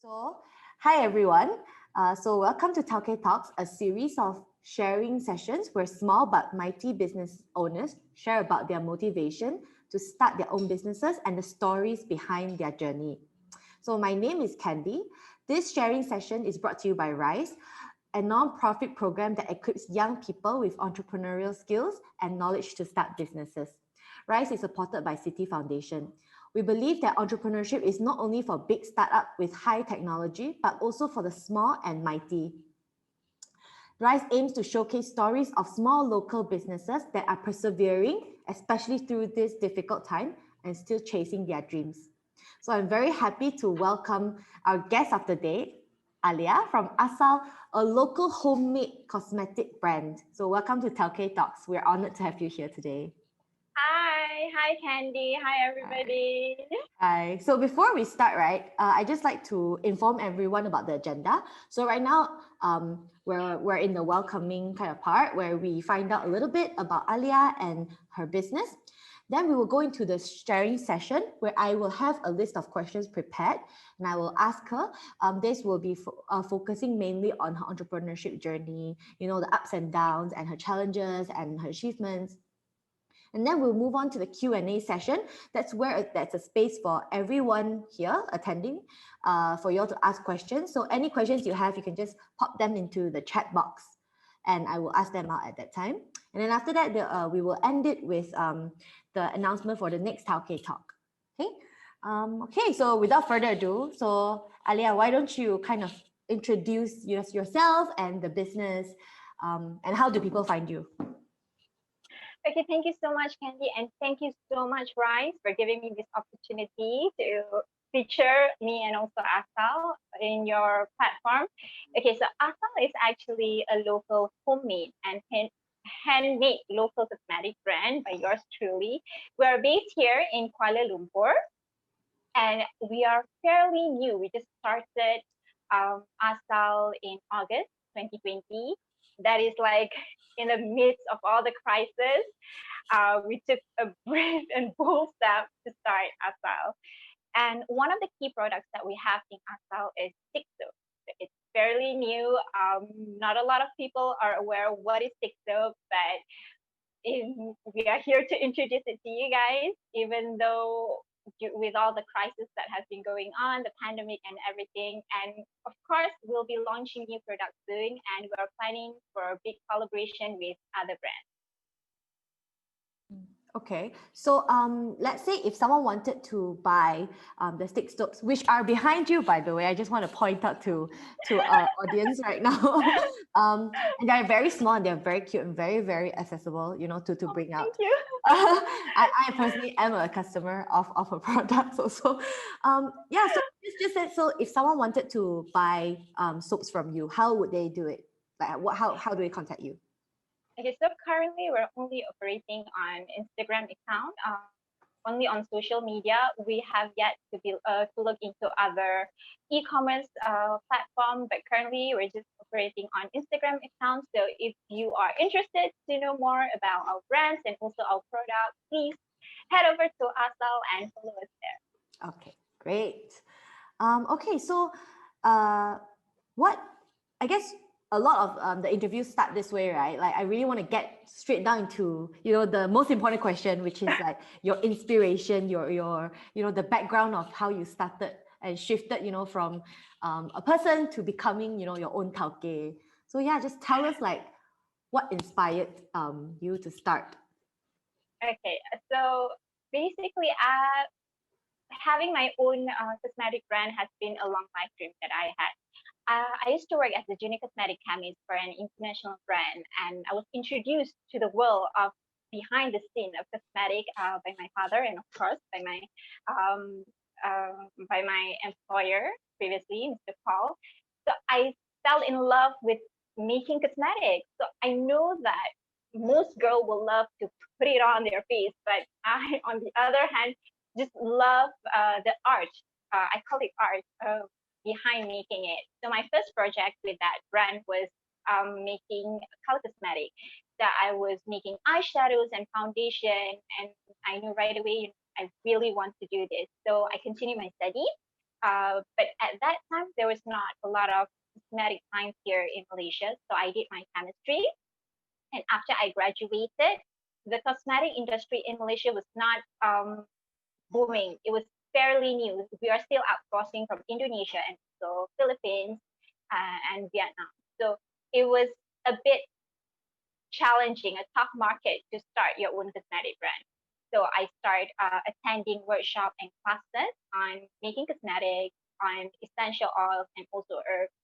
So, hi everyone. Welcome to Tauke Talks, a series of sharing sessions where small but mighty business owners share about their motivation to start their own businesses and the stories behind their journey. So, my name is Candy. This sharing session is brought to you by RYSE, a non-profit program that equips young people with entrepreneurial skills and knowledge to start businesses. RYSE is supported by Citi Foundation. We believe that entrepreneurship is not only for big startup with high technology, but also for the small and mighty. RYSE aims to showcase stories of small local businesses that are persevering, especially through this difficult time, and still chasing their dreams. So I'm very happy to welcome our guest of the day, Alia from Asal, a local homemade cosmetic brand. So welcome to Tauke Talks. We're honored to have you here today. Hi Candy, hi everybody. Hi. So before we start, right, I just like to inform everyone about the agenda. So right now, we're in the welcoming kind of part where we find out a little bit about Alia and her business. Then we will go into the sharing session where I will have a list of questions prepared and I will ask her. This will be focusing mainly on her entrepreneurship journey, the ups and downs and her challenges and her achievements. And then we'll move on to the Q&A session. That's where that's a space for everyone here attending for you all to ask questions. So any questions you have, you can just pop them into the chat box and I will ask them out at that time. And then after that, we will end it with the announcement for the next Tauke Talk. Okay. Okay, so without further ado, so Alia, why don't you kind of introduce yourself and the business and how do people find you? Okay, thank you so much, Candy, and thank you so much, RYSE, for giving me this opportunity to feature me and also Asal in your platform. Okay, so Asal is actually a local homemade and handmade local cosmetic brand by yours truly. We're based here in Kuala Lumpur, and we are fairly new. We just started Asal in August 2020. That is like in the midst of all the crisis. We took a brave and bold step to start Asal. And one of the key products that we have in Asal is stick soap. It's fairly new. Not a lot of people are aware of what is stick soap, but we are here to introduce it to you guys, even though with all the crisis that has been going on, the pandemic and everything. And of course, we'll be launching new products soon, and we're planning for a big collaboration with other brands. Okay, so let's say if someone wanted to buy the stick soaps, which are behind you, by the way, I just want to point out to our audience right now. And they're very small and they're very cute and very, very accessible, to bring out. Thank you. I personally am a customer of her products also. Yeah, so just said, so if someone wanted to buy soaps from you, how would they do it? Like, how do they contact you? Okay, so currently we're only operating on Instagram account, only on social media. We have yet to look into other e-commerce platform, but currently we're just operating on Instagram account. So if you are interested to know more about our brands and also our products, please head over to Asal and follow us there. Okay, great. Okay, so what I guess a lot of the interviews start this way, right? Like I really want to get straight down into the most important question, which is like your inspiration, your the background of how you started and shifted, from a person to becoming your own tauke. So yeah, just tell us like what inspired you to start. Okay, so basically, having my own cosmetic brand has been a long life dream that I had. I used to work as a junior cosmetic chemist for an international brand, and I was introduced to the world of behind the scene of cosmetic by my father, and of course um, by my employer previously, Mr. Paul. So I fell in love with making cosmetics. So I know that most girls will love to put it on their face, but I, on the other hand, just love the art. I call it art behind making it. So my first project with that brand was making color cosmetic. That I was making eyeshadows and foundation, and I knew right away I really want to do this. So I continued my study, But at that time, there was not a lot of cosmetic science here in Malaysia. So I did my chemistry. And after I graduated, the cosmetic industry in Malaysia was not booming. It was fairly new. We are still outsourcing from Indonesia and so Philippines and Vietnam. So it was a bit challenging, a tough market to start your own cosmetic brand. So I started attending workshops and classes on making cosmetics, on essential oils, and also herbs.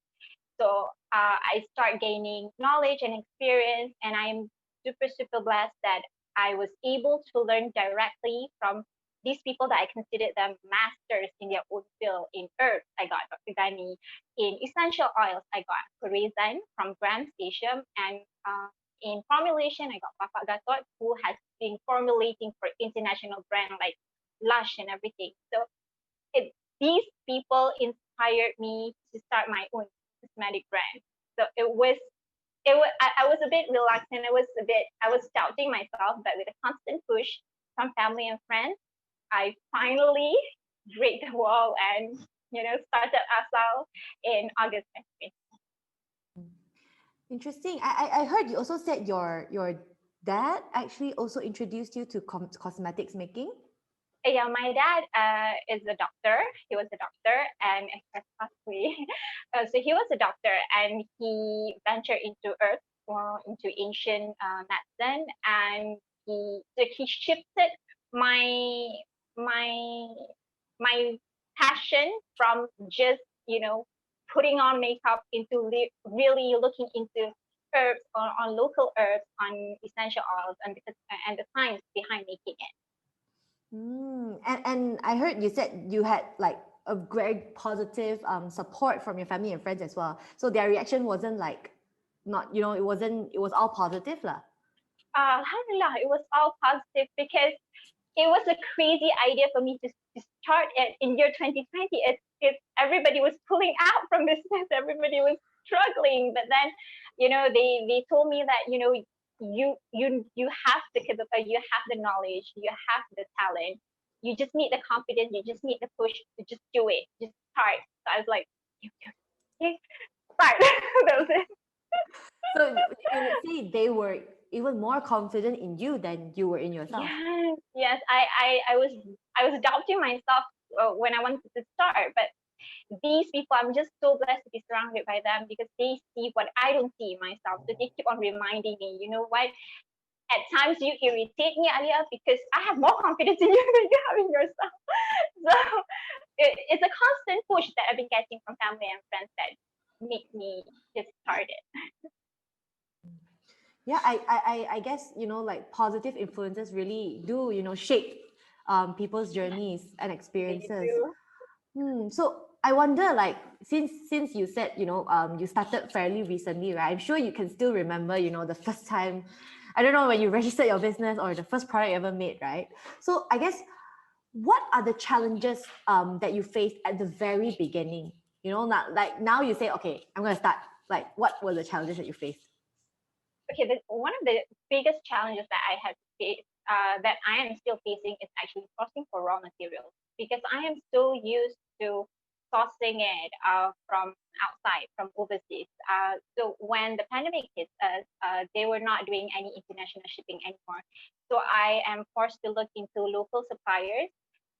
So I start gaining knowledge and experience, and I'm super blessed that I was able to learn directly from these people that I considered them masters in their own field. In herbs, I got Dr. Gani. In essential oils, I got Korizan from Grand Station, and in formulation, I got Papa Gatot, who has been formulating for international brand like Lush and everything. So these people inspired me to start my own cosmetic brand. So I was a bit reluctant. I was doubting myself, but with a constant push from family and friends, I finally break the wall and started Asal in August 2020. Interesting. I heard you also said your dad actually also introduced you to cosmetics making. Yeah, my dad is a doctor. He was a doctor and so he was a doctor and he ventured into earth, into ancient medicine, and he shifted my my my passion from just putting on makeup into really looking into herbs, on local herbs, on essential oils, and the science behind making it. And I heard you said you had like a very positive support from your family and friends as well. So their reaction wasn't like not, it was all positive lah. Alhamdulillah, it was all positive because it was a crazy idea for me to start it in year 2020. It's everybody was pulling out from business, everybody was struggling. But then, they told me that, you have the capability, you have the knowledge, you have the talent. You just need the confidence, you just need the push to just do it, just start. So I was like, okay, start. That was it. So you would say they were even more confident in you than you were in yourself. Yes. I was doubting myself when I wanted to start, but these people, I'm just so blessed to be surrounded by them because they see what I don't see in myself. So they keep on reminding me, you know what? At times you irritate me, Alia, because I have more confidence in you than you have in yourself. So it's a constant push that I've been getting from family and friends that make me just started. Yeah, I guess, like positive influences really do, shape people's journeys and experiences. So I wonder, like, since you said, you started fairly recently, right? I'm sure you can still remember, the first time, I don't know, when you registered your business or the first product you ever made, right? So I guess, what are the challenges that you faced at the very beginning? Not like now you say, okay, I'm going to start. Like, what were the challenges that you faced? Okay, one of the biggest challenges that I had faced, that I am still facing, is actually sourcing for raw materials because I am so used to sourcing it from outside, from overseas. So when the pandemic hit us, they were not doing any international shipping anymore. So I am forced to look into local suppliers.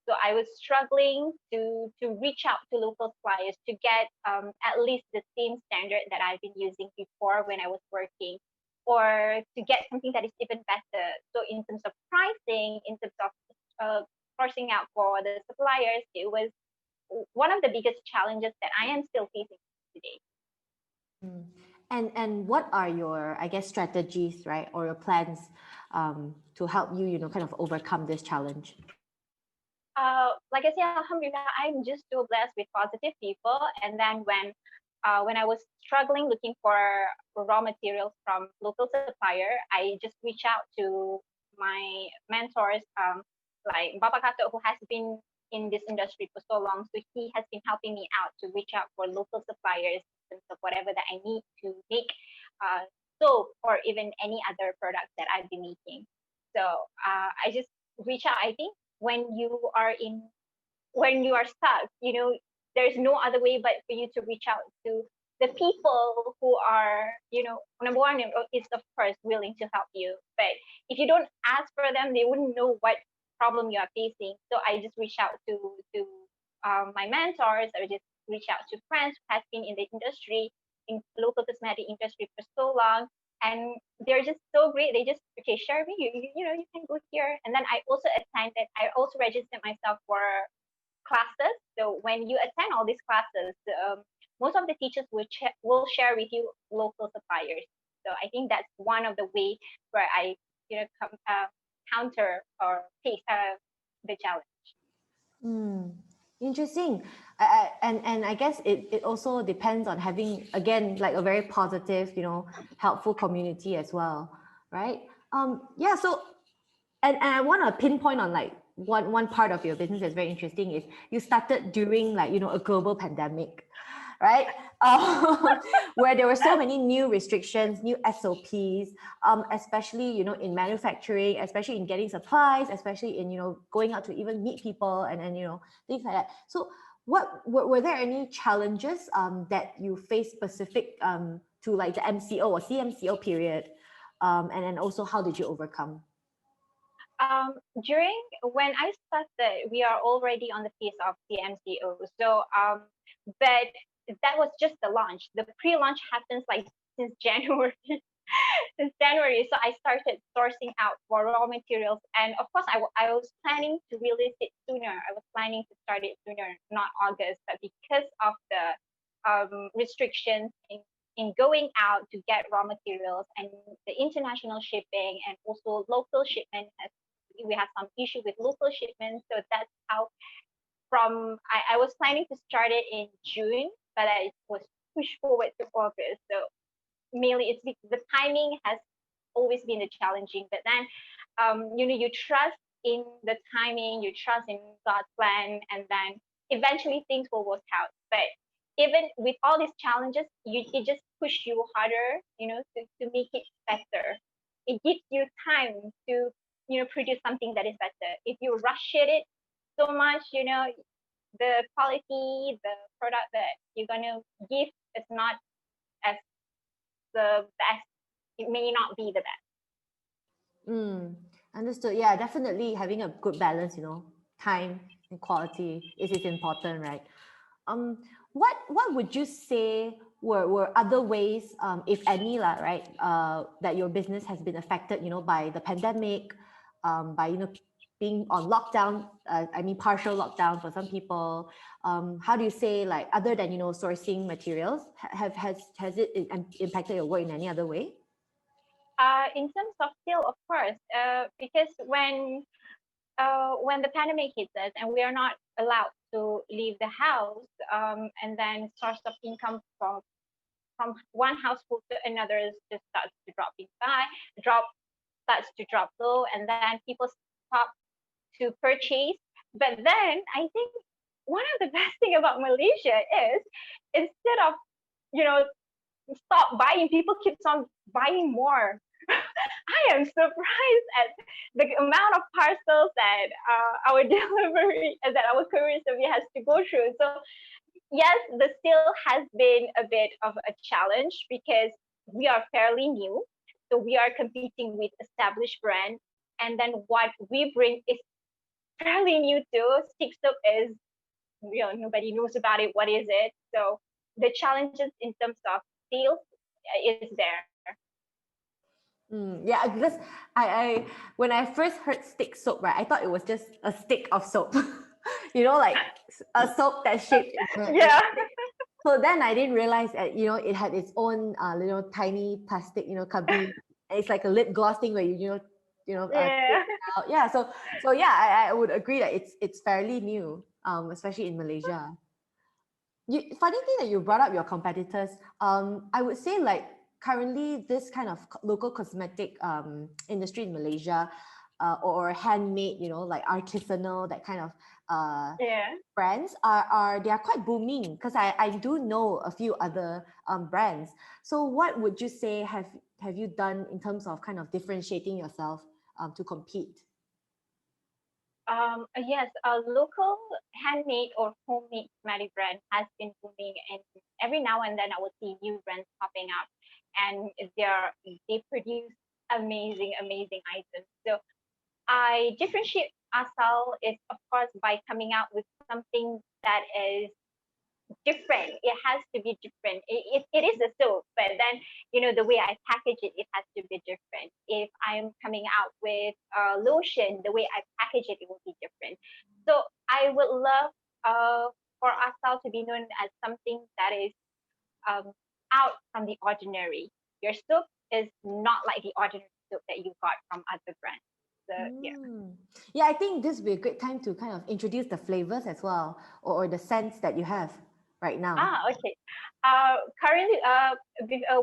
So I was struggling to reach out to local suppliers to get at least the same standard that I've been using before when I was working, or to get something that is even better. So in terms of pricing, in terms of sourcing out for the suppliers, it was one of the biggest challenges that I am still facing today. And what are your, I guess, strategies, right, or your plans to help you, kind of overcome this challenge? Like I said, Alhamdulillah, I'm just so blessed with positive people. And then when I was struggling looking for raw materials from local supplier, I just reach out to my mentors, like Baba Kato, who has been in this industry for so long. So he has been helping me out to reach out for local suppliers in terms of whatever that I need to make soap or even any other products that I've been making. So I just reach out. I think when you are stuck, there's no other way but for you to reach out to the people who are, number one is of course willing to help you. But if you don't ask for them, they wouldn't know what problem you are facing. So I just reach out to my mentors, or just reach out to friends who has been in the industry, in local cosmetic industry for so long. And they're just so great. They just, okay, share me, you can go here. And then I also registered myself for classes. So when you attend all these classes, most of the teachers will share with you local suppliers. So I think that's one of the way where I counter or face the challenge. Interesting. And I guess it also depends on having, again, like a very positive, helpful community as well, right? Yeah. So, and I want to pinpoint on like one part of your business that's very interesting is you started during like, a global pandemic, right? Where there were so many new restrictions, new SOPs, especially, in manufacturing, especially in getting supplies, especially in, going out to even meet people and things like that. So were there any challenges that you faced specific to like the MCO or CMCO period? And then also, how did you overcome? During when I started, we are already on the phase of the MCO. So, but that was just the launch. The pre-launch happens like since January. Since January, so I started sourcing out for raw materials, and of course, I was planning to release it sooner. I was planning to start it sooner, not August, but because of the restrictions in going out to get raw materials and the international shipping and also local shipment we have some issue with local shipments. So that's how I was planning to start it in June, but it was pushed forward to August. So mainly it's because the timing has always been the challenging, but then you trust in the timing, you trust in God's plan, and then eventually things will work out. But even with all these challenges, it just push you harder, to make it better. It gives you time to produce something that is better. If you rush it so much, the quality, the product that you're gonna give is not as the best. It may not be the best. Understood. Yeah, definitely having a good balance, time and quality is important, right? What would you say were other ways, if any, right, that your business has been affected, by the pandemic, by being on lockdown? Partial lockdown for some people. How do you say, like, other than sourcing materials, has it impacted your work in any other way? In terms of sale, of course, because when the pandemic hits us and we are not allowed to leave the house, and then source of income from one household to another just starts to drop low, and then people stop to purchase. But then I think one of the best thing about Malaysia is, instead of stop buying, people keeps on buying more. I am surprised at the amount of parcels that our delivery that our courier service has to go through. So yes, the sale has been a bit of a challenge because we are fairly new. So we are competing with established brands, and then what we bring is fairly new too. Stick soap is, nobody knows about it. What is it? So the challenges in terms of sales is there. Yeah, because I when I first heard stick soap, right, I thought it was just a stick of soap, like a soap that's shaped. Yeah. So then I didn't realize that it had its own little tiny plastic cubby. It's like a lip gloss thing where Yeah. Yeah. So yeah, I would agree that it's fairly new, especially in Malaysia. Funny thing that you brought up your competitors. I would say, like, currently this kind of local cosmetic industry in Malaysia, or handmade, like artisanal, that kind of brands they are quite booming, because I do know a few other brands. So what would you say have you done in terms of kind of differentiating yourself to compete? Yes, a local handmade or homemade cosmetic brand has been booming, and every now and then I will see new brands popping up, and they produce amazing items. So I differentiate Asal is of course by coming out with something that is different. It has to be different. It is a soap, but then the way I package it, it has to be different. If I'm coming out with lotion, the way I package it, it will be different. So I would love for Asal to be known as something that is um, out from the ordinary. Your soap is not like the ordinary soap that you got from other brands. So yeah. Yeah, I think this would be a great time to kind of introduce the flavors as well, or the scents that you have right now. Okay. Currently,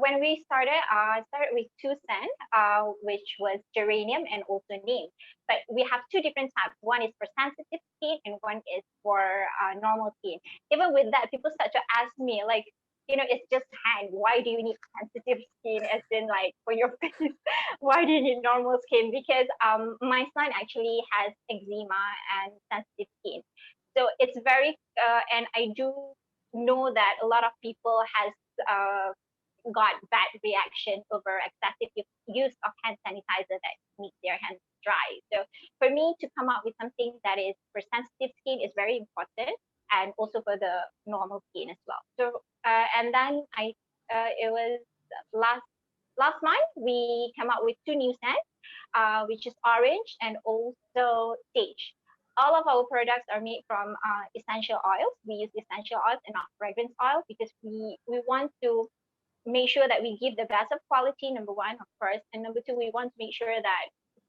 when we started, I started with two scents, which was geranium and also neem. But we have two different types. One is for sensitive skin, and one is for normal skin. Even with that, people start to ask me, like, it's just hand. Why do you need sensitive skin? As in, like, for your face, why do you need normal skin? Because my son actually has eczema and sensitive skin. So it's very, and I do know that a lot of people has uh, got bad reaction over excessive use of hand sanitizer that makes their hands dry. So for me to come up with something that is for sensitive skin is very important, and also for the normal skin as well. So and then it was last last month we came out with two new scents, which is orange and also sage. All of our products are made from essential oils. We use essential oils and not fragrance oil because we want to make sure that we give the best of quality, number one, of course. And number two, we want to make sure that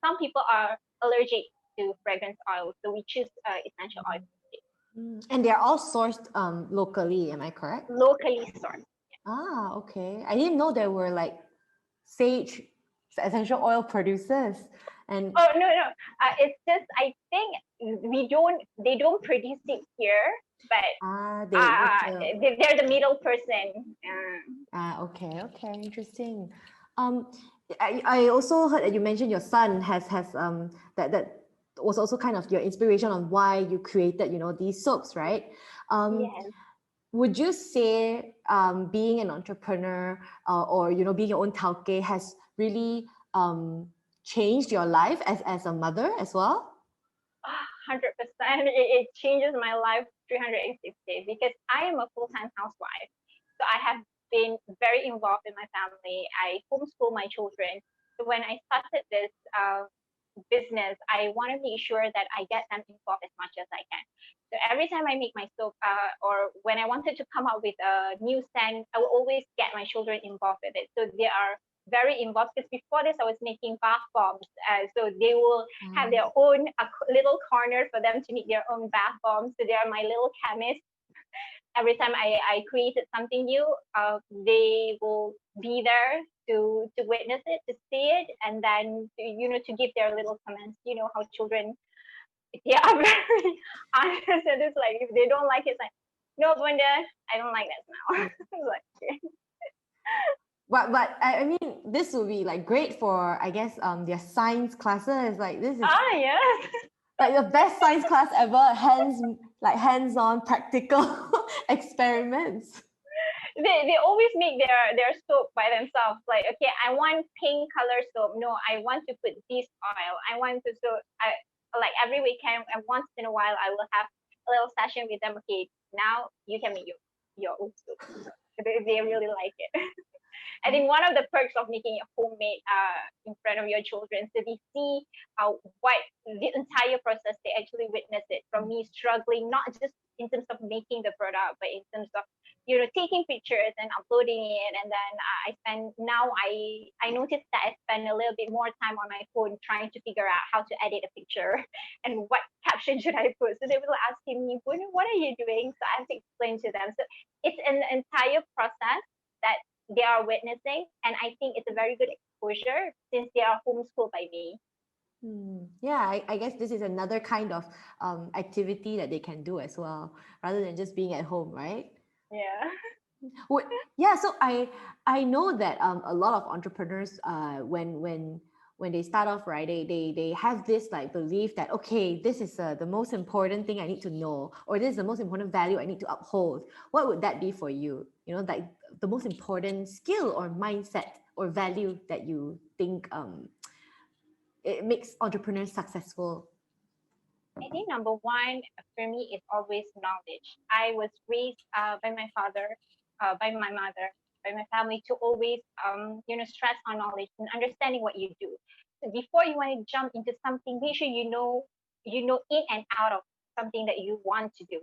some people are allergic to fragrance oils. So we choose essential oils. And they're all sourced locally, am I correct? Locally sourced. Okay. I didn't know there were like sage essential oil producers. And Oh no, no. It's just I think they don't produce it here, but they're the middle person. Okay, interesting. Um, I also heard that you mentioned your son has that was also kind of your inspiration on why you created these soaps, right? Yes. Would you say being an entrepreneur or being your own tauke has really changed your life as a mother as well? 100%. It changes my life 360 because I am a full-time housewife. So I have been very involved in my family. I homeschool my children. So when I started this business, I want to make sure that I get them involved as much as I can. So every time I make my soap, or when I wanted to come up with a new scent, I will always get my children involved with it. So they are very involved because before this I was making bath bombs, so they will have their own little corner for them to make their own bath bombs. So they are my little chemists. Every time I created something new, they will be there to witness it, to see it, and then to give their little comments. You know how children, they are very honest, and it's like if they don't like it, it's like, no, Brenda, I don't like that smell. Like, okay. But I mean, this would be like great for, I guess, their science classes. Like this is Yes. like the best science class ever. Hands-on practical experiments. They always make their soap by themselves. Like, okay, I want pink color soap. No, I want to put this oil. I want to I like every weekend and once in a while I will have a little session with them. Okay, now you can make your own soap. They really like it. I think one of the perks of making it homemade in front of your children, so they see what the entire process, they actually witness it from me struggling, not just in terms of making the product, but in terms of taking pictures and uploading it. And then I noticed that I spend a little bit more time on my phone trying to figure out how to edit a picture and what caption should I put. So they were asking me, what are you doing? So I have to explain to them. So it's an entire process that they are witnessing, and I think it's a very good exposure since they are homeschooled by me. Yeah, I guess this is another kind of activity that they can do as well, rather than just being at home, right? Yeah. Yeah, so I know that a lot of entrepreneurs when when they start off, right, they have this like belief that, okay, this is the most important thing I need to know, or this is the most important value I need to uphold. What would that be for you? You know, like the most important skill or mindset or value that you think it makes entrepreneurs successful? I think number one for me is always knowledge. I was raised by my father, by my mother, by my family to always, stress on knowledge and understanding what you do. So before you want to jump into something, make sure you know in and out of something that you want to do.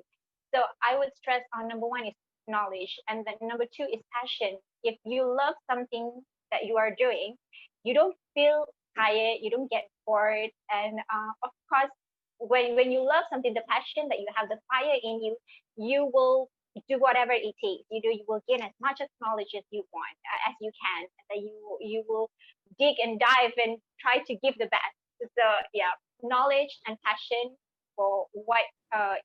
So I would stress on number one is knowledge, and then number two is passion. If you love something that you are doing, you don't feel tired, you don't get bored, and of course when you love something, the passion that you have, the fire in you, you will do whatever it takes. You will gain as much as knowledge as you want, as you can, and that you will dig and dive and try to give the best. So yeah, knowledge and passion for what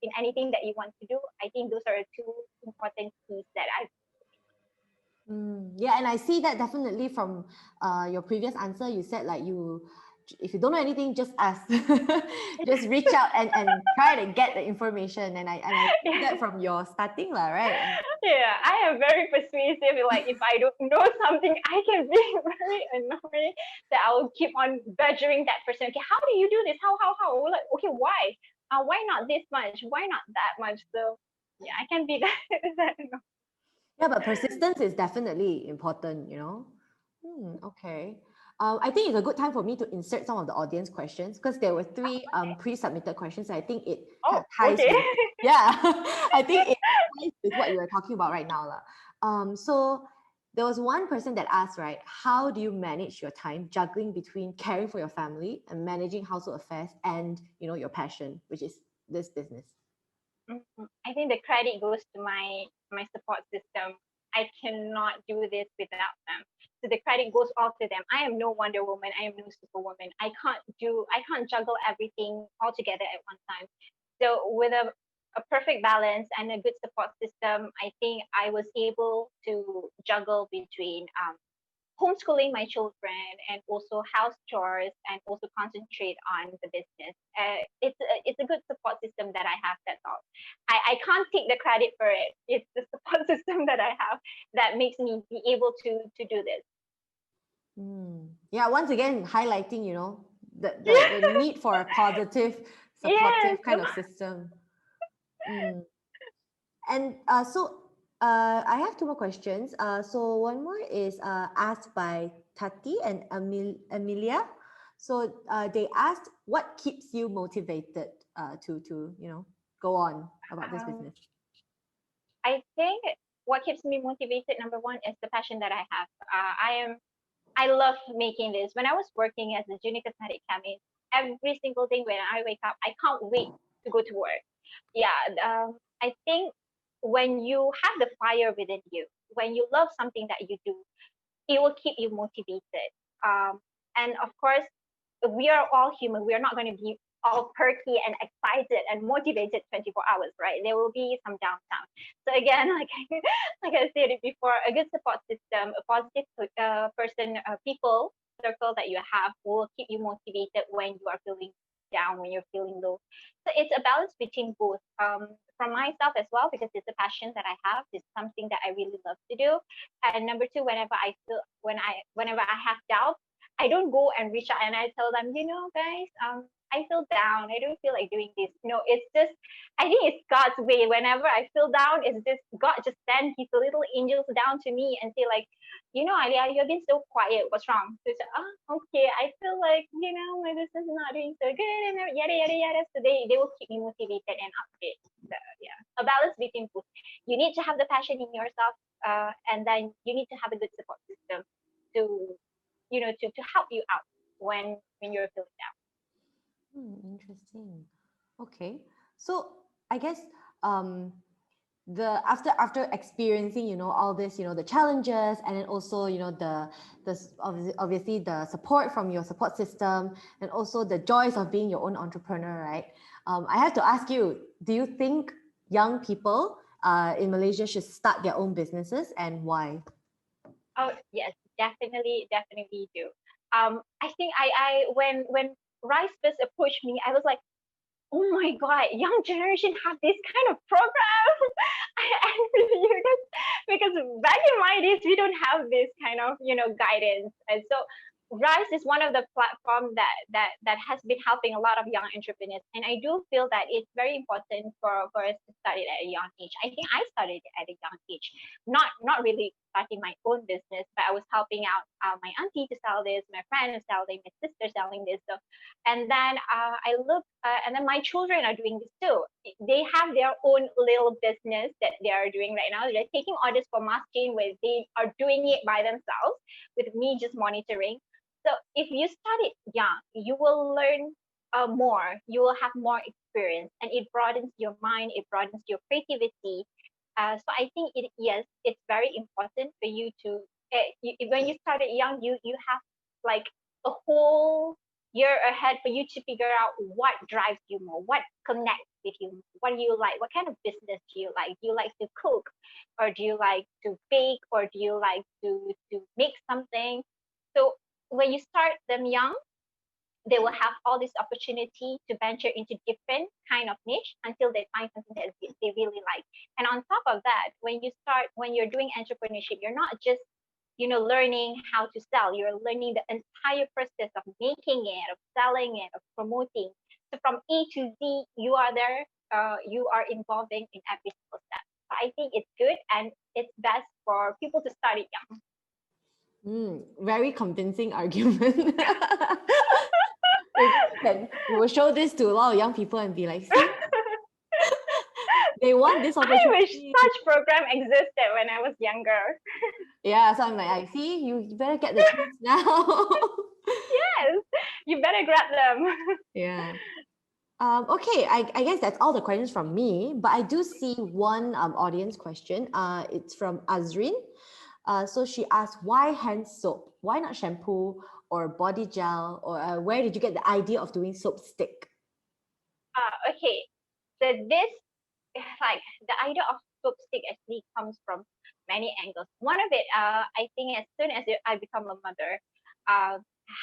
in anything that you want to do. I think those are two important keys that I. Yeah, and I see that definitely from your previous answer. You said like if you don't know anything, just ask, just reach out and try to get the information. And I see that from your starting lah, right? Yeah, I am very persuasive. Like if I don't know something, I can be very annoying that I will keep on badgering that person. Okay, how do you do this? How? Like, okay, why? Why not this much? Why not that much? So yeah, I can be that. Yeah, but persistence is definitely important, you know? Okay. I think it's a good time for me to insert some of the audience questions because there were three pre-submitted questions. I think it kind Oh, of ties okay. with, yeah, I think it ties with what you were talking about right now. So there was one person that asked, right, how do you manage your time juggling between caring for your family and managing household affairs and, you know, your passion, which is this business? I think the credit goes to my support system. I cannot do this without them. So the credit goes all to them. I am no Wonder Woman. I am no Superwoman. I can't juggle everything all together at one time. So with a perfect balance and a good support system, I think I was able to juggle between homeschooling my children and also house chores and also concentrate on the business. It's a good support system that I have. That's all. I can't take the credit for it. It's the support system that I have that makes me be able to do this. Yeah, once again, highlighting, you know, the need for a positive, supportive Yes. kind of system. And I have two more questions. So one more is asked by Tati and Amelia. So they asked, what keeps you motivated to you know go on about this Um, business? I think what keeps me motivated, number one, is the passion that I have. I love making this. When I was working as a junior cosmetic chemist, every single day when I wake up, I can't wait to go to work. Yeah, I think when you have the fire within you, when you love something that you do, it will keep you motivated. And of course, we are all human. We are not going to be all perky and excited and motivated 24 hours, right? There will be some downtime. So again, like I said it before, a good support system, a positive people circle that you have will keep you motivated when you are feeling down, when you're feeling low. So it's a balance between both. From myself as well, because it's a passion that I have. It's something that I really love to do. And number two, whenever I have doubt, I don't go and reach out and I tell them, guys, I feel down. I don't feel like doing this. It's just, I think it's God's way. Whenever I feel down, it's just God just send his little angels down to me and say like, Alia, you've been so quiet. What's wrong? So it's like, okay. I feel like, my business is not doing so good and yada, yada, yada. So they will keep me motivated and upbeat. So yeah, a balance between both. You need to have the passion in yourself, and then you need to have a good support system to to help you out when you're feeling down. Interesting. Okay, so I guess the after experiencing all this, the challenges, and then also obviously the support from your support system, and also the joys of being your own entrepreneur, right? I have to ask you, do you think young people in Malaysia should start their own businesses, and why? Oh yes, definitely do. I think when RYSE first approached me, I was like, oh my God, young generation have this kind of program. I really knew that because back in my days, we don't have this kind of, guidance. And so RYSE is one of the platform that has been helping a lot of young entrepreneurs. And I do feel that it's very important for us to start it at a young age. I think I started it at a young age, not really starting my own business, but I was helping out my auntie to sell this, my friend is selling, my sister selling this. So, and then I look, and then my children are doing this too. They have their own little business that they are doing right now. They're taking orders for mass chain where they are doing it by themselves with me just monitoring. So if you start it young, you will learn more. You will have more experience, and it broadens your mind. It broadens your creativity. So I think yes, it's very important for you to when you started young, you have like a whole year ahead for you to figure out what drives you more, what connects with you, what do you like, what kind of business do you like? Do you like to cook, or do you like to bake, or do you like to make something? So when you start them young, they will have all this opportunity to venture into different kind of niche until they find something that they really like. And on top of that, when you're doing entrepreneurship, you're not just learning how to sell. You're learning the entire process of making it, of selling it, of promoting. So from A to Z, you are there. You are involving in every single step. So I think it's good and it's best for people to start it young. Very convincing argument. We will show this to a lot of young people and be like, see, they want this opportunity. I wish such program existed when I was younger. Yeah, so I'm like, I see, you better get the chance now. Yes, you better grab them. Yeah. Okay, I guess that's all the questions from me, but I do see one audience question. It's from Azrin. So she asked, why hand soap? Why not shampoo or body gel? Or where did you get the idea of doing soap stick? Okay, so this, like, the idea of soap stick actually comes from many angles. One of it, I think, as soon as I become a mother, uh,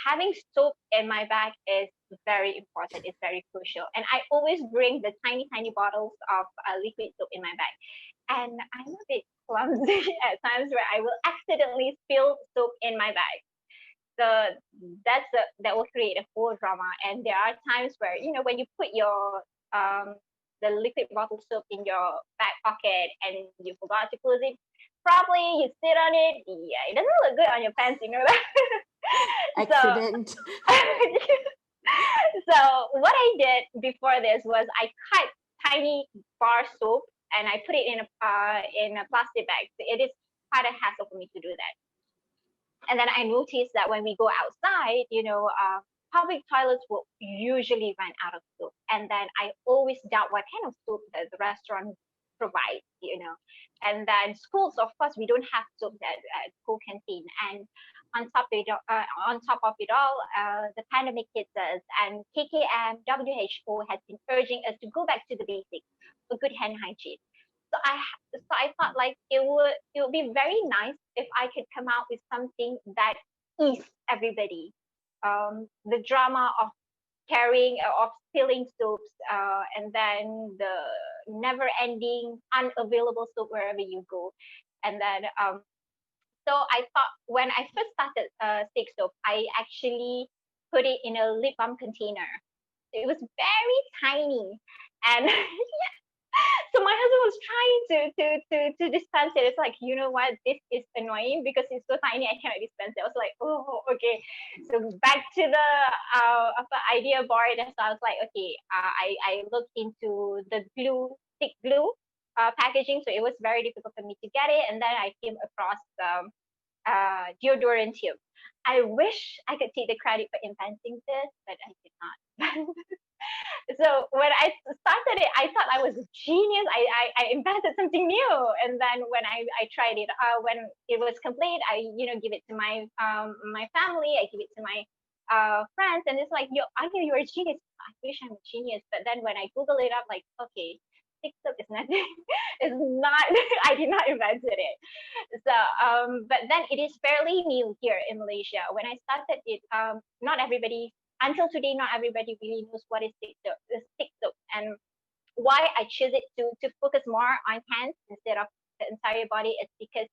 having soap in my bag is very important. It's very crucial, and I always bring the tiny, tiny bottles of liquid soap in my bag. And I'm a bit clumsy at times where I will accidentally spill soap in my bag. So that will create a whole drama. And there are times where when you put your the liquid bottle soap in your back pocket and you forgot to close it properly, you sit on it. Yeah, it doesn't look good on your pants, you know that. Accident. So what I did before this was I cut tiny bar soap and I put it in a plastic bag. So it is quite a hassle for me to do that. And then I noticed that when we go outside, public toilets will usually run out of soap. And then I always doubt what kind of soap the restaurant provides. And then schools, of course, we don't have soap at school canteen. And on top of it all, the pandemic hits us, and KKM, WHO has been urging us to go back to the basics for good hand hygiene. So I thought like it would be very nice if I could come out with something that ease everybody. The drama of carrying of spilling soaps, and then the never ending unavailable soap wherever you go. And then so I thought when I first started stick soap, I actually put it in a lip balm container. It was very tiny, and so my husband was trying to dispense it. It's like, you know what, this is annoying because it's so tiny, I cannot dispense it. I was like, oh, okay. So back to the idea board. And so I was like, okay, I looked into the stick glue packaging. So it was very difficult for me to get it. And then I came across deodorant tube. I wish I could take the credit for inventing this, but I did not. So when I started it, I thought I was a genius. I invented something new. And then when I tried it, when it was complete, I give it to my my family. I give it to my friends, and it's like, I know you're a genius. I wish I'm a genius. But then when I Google it up, like, okay, TikTok is nothing. It's not, I did not invent it. So, but then it is fairly new here in Malaysia. When I started it, not everybody, until today, not everybody really knows what is stick soap, and why I choose it to focus more on hands instead of the entire body is because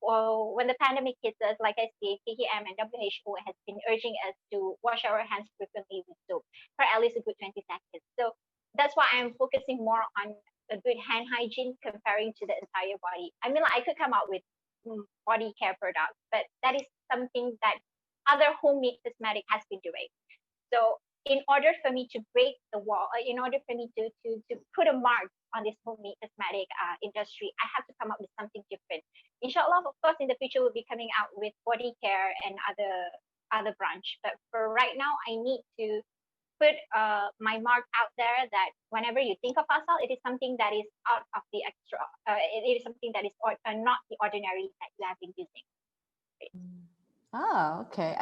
when the pandemic hits us, like I say, KKM and WHO has been urging us to wash our hands frequently with soap for at least a good 20 seconds. So that's why I'm focusing more on a good hand hygiene comparing to the entire body. I mean, like, I could come out with body care products, but that is something that other homemade cosmetic has been doing. So in order for me to break the wall, in order for me to put a mark on this homemade cosmetic industry, I have to come up with something different. Inshallah, of course, in the future we'll be coming out with body care and other branch. But for right now, I need to put my mark out there that whenever you think of Asal, it is something that is out of the extra. It is something that is not the ordinary that you have been using. Oh, okay.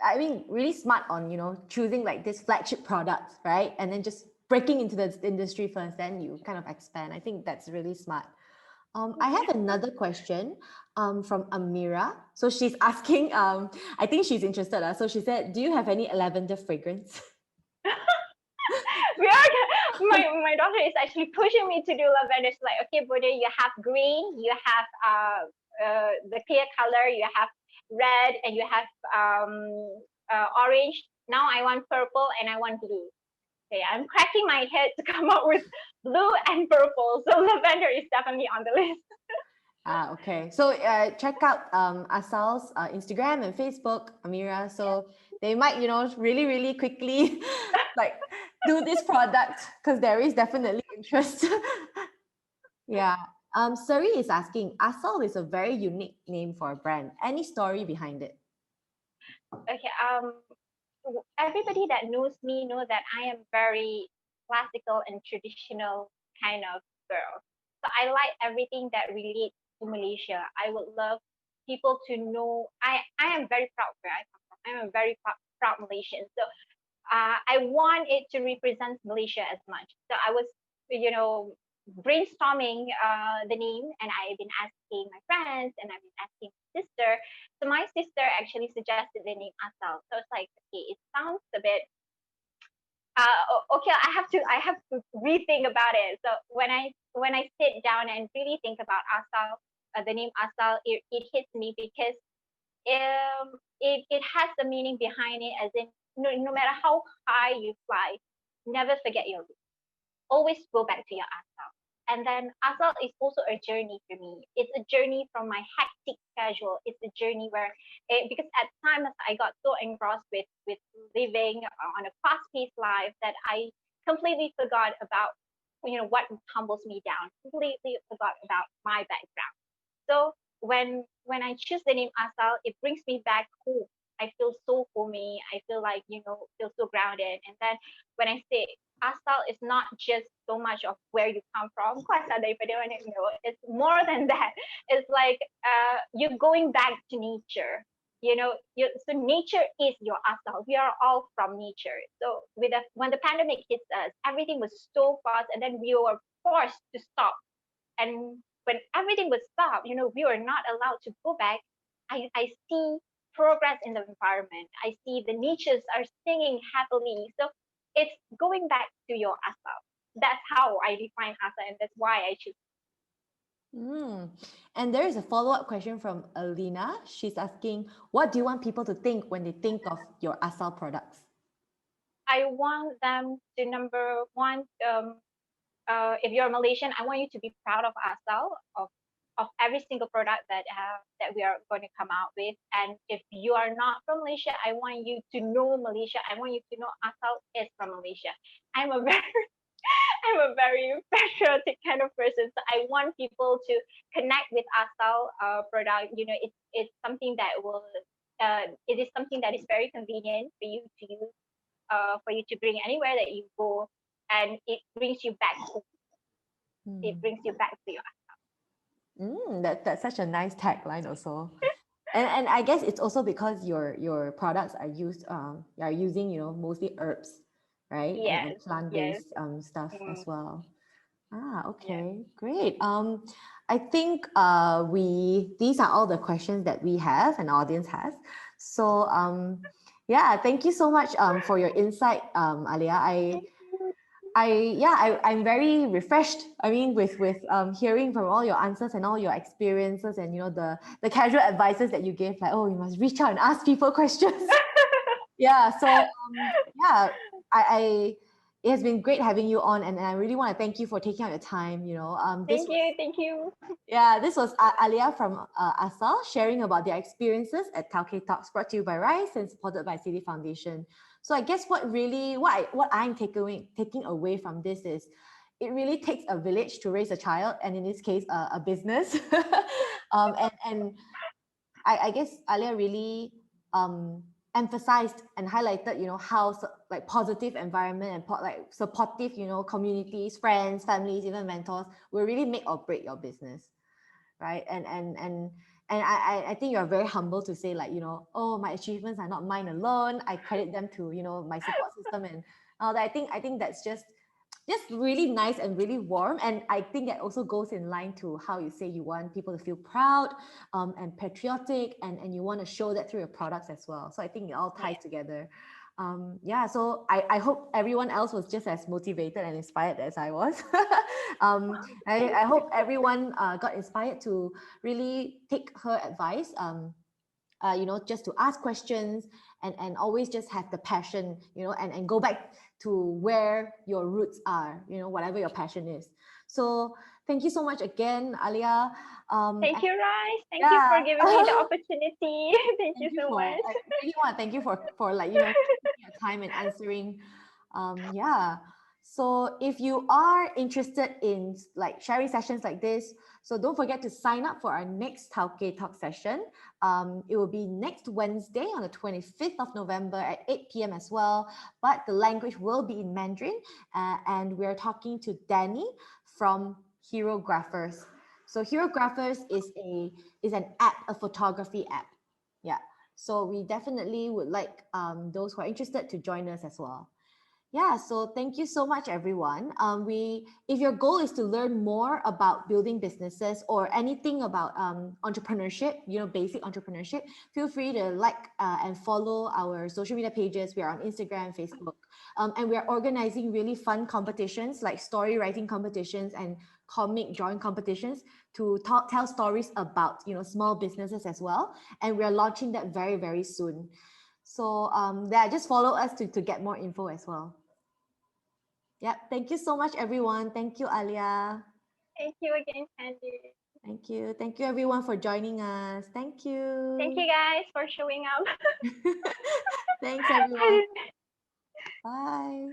I mean, really smart on, choosing like this flagship products, right? And then just breaking into the industry first, then you kind of expand. I think that's really smart. I have another question from Amira. So she's asking, I think she's interested. So she said, do you have any lavender fragrance? My daughter is actually pushing me to do lavender. She's like, okay, Bude, you have green, you have the clear color, you have red, and you have orange. Now I want purple and I want blue. Okay, I'm cracking my head to come up with blue and purple. So lavender is definitely on the list. Okay. So check out Asal's Instagram and Facebook, Amira. So they might, really, really quickly like do this product because there is definitely interest. Yeah. Sari is asking, Asal is a very unique name for a brand. Any story behind it? Okay. Everybody that knows me know that I am very classical and traditional kind of girl. So I like everything that relates to Malaysia. I would love people to know I am very proud where I come from. I'm a very proud Malaysian. So I want it to represent Malaysia as much. So I was, brainstorming the name, and I've been asking my friends, and I've been asking my sister. So my sister actually suggested the name Asal. So it's like, okay, it sounds a bit okay. I have to rethink about it. So when I sit down and really think about Asal, the name Asal, it hits me because it has a meaning behind it, as in no matter how high you fly, never forget your roots. Always go back to your Asal. And then Asal is also a journey for me. It's a journey from my hectic schedule. It's a journey where, because at times I got so engrossed with living on a fast-paced life that I completely forgot about, what humbles me down. Completely forgot about my background. So when I choose the name Asal, it brings me back home. I feel so homey. I feel like, feel so grounded. And then when I say Asal is not just so much of where you come from. It's more than that. It's like you're going back to nature. So nature is your Asal. We are all from nature. So when the pandemic hits us, everything was so fast, and then we were forced to stop. And when everything was stopped, we were not allowed to go back. I see progress in the environment. I see the natures are singing happily. So it's going back to your Asal. That's how I define Asal, and that's why I choose. And there is a follow-up question from Alina. She's asking, what do you want people to think when they think of your Asal products? I want them to, number one, if you're Malaysian, I want you to be proud of Asal, of every single product that we are going to come out with. And if you are not from Malaysia, I want you to know Malaysia. I want you to know Asal is from Malaysia. I'm a very patriotic kind of person. So I want people to connect with Asal product. It's something that it is something that is very convenient for you to use, for you to bring anywhere that you go, and it brings you back home. It brings you back to your Asal. That's such a nice tagline also. And I guess it's also because your products are using mostly herbs, right? Yes, and plant-based stuff as well. Okay, great. I think these are all the questions that we have and our audience has. So yeah, thank you so much for your insight, Alia. I'm very refreshed. I mean, with hearing from all your answers and all your experiences, and the casual advices that you gave, like, oh, you must reach out and ask people questions. Yeah. So yeah, I it has been great having you on, and I really want to thank you for taking out your time. Thank you. Yeah, this was Alia from Asal sharing about their experiences at Tauke Talks, brought to you by RYSE and supported by Citi Foundation. So I guess what I'm taking away from this is it really takes a village to raise a child, and in this case, a business. And I guess Alia really emphasized and highlighted, how like positive environment and like supportive, communities, friends, families, even mentors will really make or break your business, right? And I think you're very humble to say, like, oh, my achievements are not mine alone. I credit them to my support system and all that. I think that's just really nice and really warm, and I think that also goes in line to how you say you want people to feel proud and patriotic, and you want to show that through your products as well. So I think it all ties together. Yeah, so I hope everyone else was just as motivated and inspired as I was. I hope everyone got inspired to really take her advice, just to ask questions, and always just have the passion, and go back to where your roots are, whatever your passion is. So thank you so much again, Alia. Thank you, Rice. Thank you Yeah. for giving me the opportunity. Thank you so much. I really want to thank you for like, taking your time and answering. Yeah. So if you are interested in like sharing sessions like this, so don't forget to sign up for our next Tauke Talk session. It will be next Wednesday on the 25th of November at 8 p.m. as well. But the language will be in Mandarin, and we're talking to Danny from Herographers. So Herographers is an app, a photography app. Yeah. So we definitely would like those who are interested to join us as well. Yeah, so thank you so much, everyone. If your goal is to learn more about building businesses or anything about entrepreneurship, basic entrepreneurship, feel free to like and follow our social media pages. We are on Instagram, Facebook, and we are organizing really fun competitions like story writing competitions and comic drawing competitions to tell stories about small businesses as well. And we are launching that very, very soon. So yeah, just follow us to get more info as well. Yeah, thank you so much, everyone. Thank you, Alia. Thank you again, Candy. Thank you. Thank you, everyone, for joining us. Thank you. Thank you, guys, for showing up. Thanks, everyone. Bye.